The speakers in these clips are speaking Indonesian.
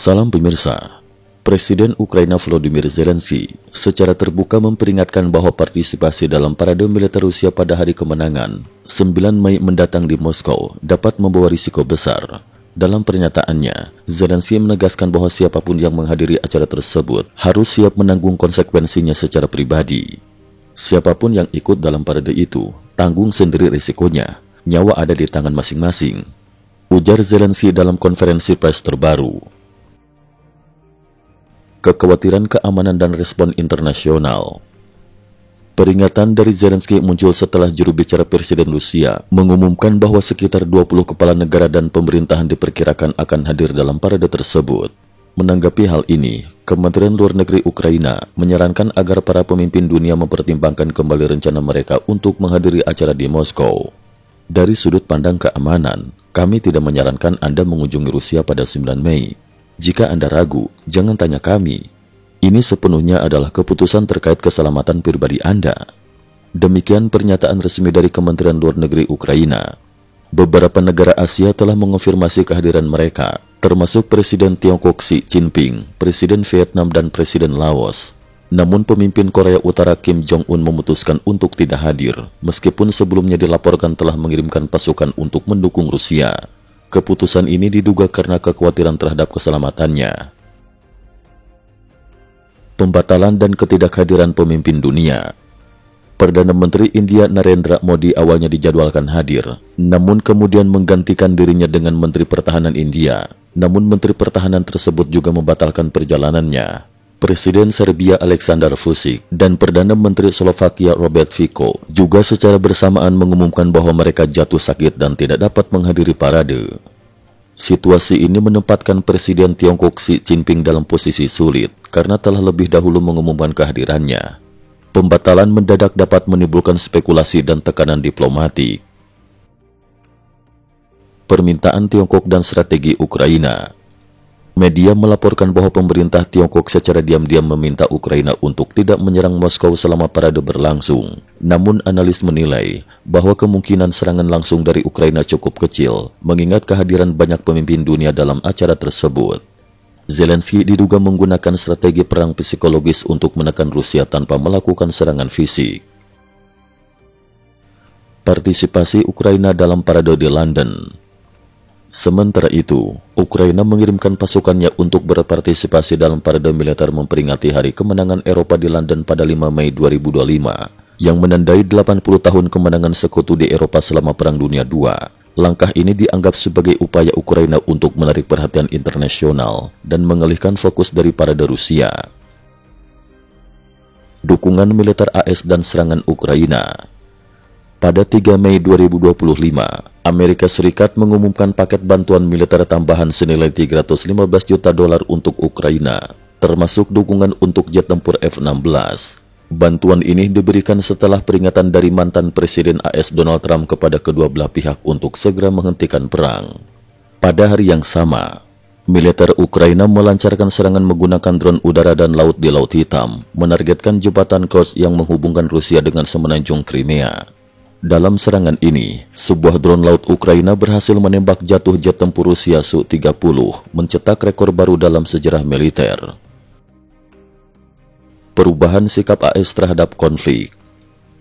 Salam pemirsa. Presiden Ukraina Volodymyr Zelensky secara terbuka memperingatkan bahwa partisipasi dalam parade militer Rusia pada hari kemenangan 9 Mei mendatang di Moskow dapat membawa risiko besar. Dalam pernyataannya, Zelensky menegaskan bahwa siapapun yang menghadiri acara tersebut harus siap menanggung konsekuensinya secara pribadi. Siapapun yang ikut dalam parade itu, tanggung sendiri risikonya. Nyawa ada di tangan masing-masing, ujar Zelensky dalam konferensi pers terbaru. Kekhawatiran keamanan dan respon internasional. Peringatan dari Zelensky muncul setelah juru bicara Presiden Rusia mengumumkan bahwa sekitar 20 kepala negara dan pemerintahan diperkirakan akan hadir dalam parade tersebut. Menanggapi hal ini, Kementerian Luar Negeri Ukraina menyarankan agar para pemimpin dunia mempertimbangkan kembali rencana mereka untuk menghadiri acara di Moskow. Dari sudut pandang keamanan, kami tidak menyarankan Anda mengunjungi Rusia pada 9 Mei. Jika Anda ragu, jangan tanya kami. Ini sepenuhnya adalah keputusan terkait keselamatan pribadi Anda. Demikian pernyataan resmi dari Kementerian Luar Negeri Ukraina. Beberapa negara Asia telah mengonfirmasi kehadiran mereka, termasuk Presiden Tiongkok Xi Jinping, Presiden Vietnam dan Presiden Laos. Namun pemimpin Korea Utara Kim Jong-un memutuskan untuk tidak hadir, meskipun sebelumnya dilaporkan telah mengirimkan pasukan untuk mendukung Rusia. Keputusan ini diduga karena kekhawatiran terhadap keselamatannya. Pembatalan dan ketidakhadiran pemimpin dunia. Perdana Menteri India Narendra Modi awalnya dijadwalkan hadir, namun kemudian menggantikan dirinya dengan Menteri Pertahanan India. Namun Menteri Pertahanan tersebut juga membatalkan perjalanannya. Presiden Serbia Aleksandar Vučić dan Perdana Menteri Slovakia Robert Fico juga secara bersamaan mengumumkan bahwa mereka jatuh sakit dan tidak dapat menghadiri parade. Situasi ini menempatkan Presiden Tiongkok Xi Jinping dalam posisi sulit karena telah lebih dahulu mengumumkan kehadirannya. Pembatalan mendadak dapat menimbulkan spekulasi dan tekanan diplomatik. Permintaan Tiongkok dan strategi Ukraina. Media melaporkan bahwa pemerintah Tiongkok secara diam-diam meminta Ukraina untuk tidak menyerang Moskow selama parade berlangsung. Namun analis menilai bahwa kemungkinan serangan langsung dari Ukraina cukup kecil, mengingat kehadiran banyak pemimpin dunia dalam acara tersebut. Zelensky diduga menggunakan strategi perang psikologis untuk menekan Rusia tanpa melakukan serangan fisik. Partisipasi Ukraina dalam parade di London. Sementara itu, Ukraina mengirimkan pasukannya untuk berpartisipasi dalam parade militer memperingati Hari Kemenangan Eropa di London pada 5 Mei 2025, yang menandai 80 tahun kemenangan sekutu di Eropa selama Perang Dunia II. Langkah ini dianggap sebagai upaya Ukraina untuk menarik perhatian internasional dan mengalihkan fokus dari parade Rusia. Dukungan militer AS dan serangan Ukraina. Pada 3 Mei 2025, Amerika Serikat mengumumkan paket bantuan militer tambahan senilai $315 juta untuk Ukraina, termasuk dukungan untuk jet tempur F-16. Bantuan ini diberikan setelah peringatan dari mantan Presiden AS Donald Trump kepada kedua belah pihak untuk segera menghentikan perang. Pada hari yang sama, militer Ukraina melancarkan serangan menggunakan drone udara dan laut di Laut Hitam, menargetkan jembatan Kerch yang menghubungkan Rusia dengan semenanjung Crimea. Dalam serangan ini, sebuah drone laut Ukraina berhasil menembak jatuh jet tempur Rusia Su-30, mencetak rekor baru dalam sejarah militer. Perubahan sikap AS terhadap konflik.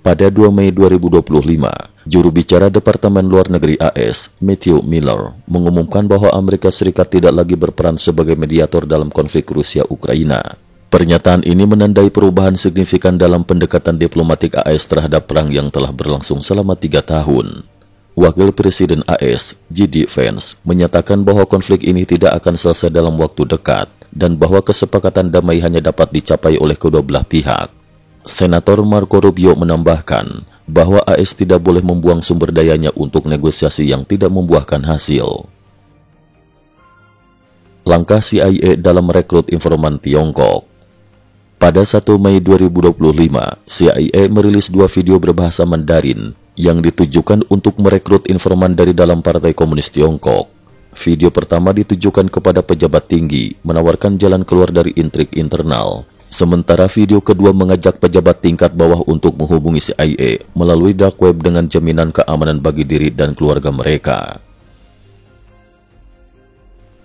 Pada 2 Mei 2025, juru bicara Departemen Luar Negeri AS, Matthew Miller, mengumumkan bahwa Amerika Serikat tidak lagi berperan sebagai mediator dalam konflik Rusia-Ukraina. Pernyataan ini menandai perubahan signifikan dalam pendekatan diplomatik AS terhadap perang yang telah berlangsung selama 3 tahun. Wakil Presiden AS, J.D. Vance, menyatakan bahwa konflik ini tidak akan selesai dalam waktu dekat dan bahwa kesepakatan damai hanya dapat dicapai oleh kedua belah pihak. Senator Marco Rubio menambahkan bahwa AS tidak boleh membuang sumber dayanya untuk negosiasi yang tidak membuahkan hasil. Langkah CIA dalam merekrut informan Tiongkok. Pada 1 Mei 2025, CIA merilis 2 video berbahasa Mandarin yang ditujukan untuk merekrut informan dari dalam Partai Komunis Tiongkok. Video pertama ditujukan kepada pejabat tinggi, menawarkan jalan keluar dari intrik internal. Sementara video kedua mengajak pejabat tingkat bawah untuk menghubungi CIA melalui dark web dengan jaminan keamanan bagi diri dan keluarga mereka.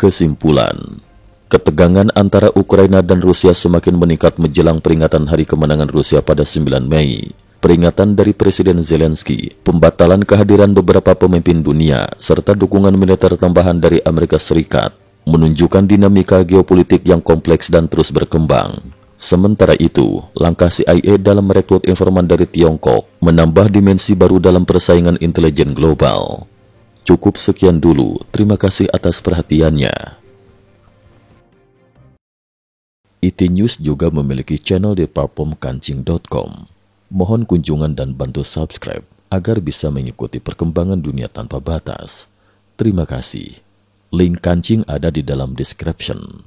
Kesimpulan, Ketegangan antara Ukraina dan Rusia semakin meningkat menjelang peringatan Hari Kemenangan Rusia pada 9 Mei. Peringatan dari Presiden Zelensky, pembatalan kehadiran beberapa pemimpin dunia, serta dukungan militer tambahan dari Amerika Serikat menunjukkan dinamika geopolitik yang kompleks dan terus berkembang. Sementara itu, langkah CIA dalam merekrut informan dari Tiongkok menambah dimensi baru dalam persaingan intelijen global. Cukup sekian dulu, terima kasih atas perhatiannya. IT News juga memiliki channel di platform kancing.com. Mohon kunjungan dan bantu subscribe agar bisa mengikuti perkembangan dunia tanpa batas. Terima kasih. Link kancing ada di dalam description.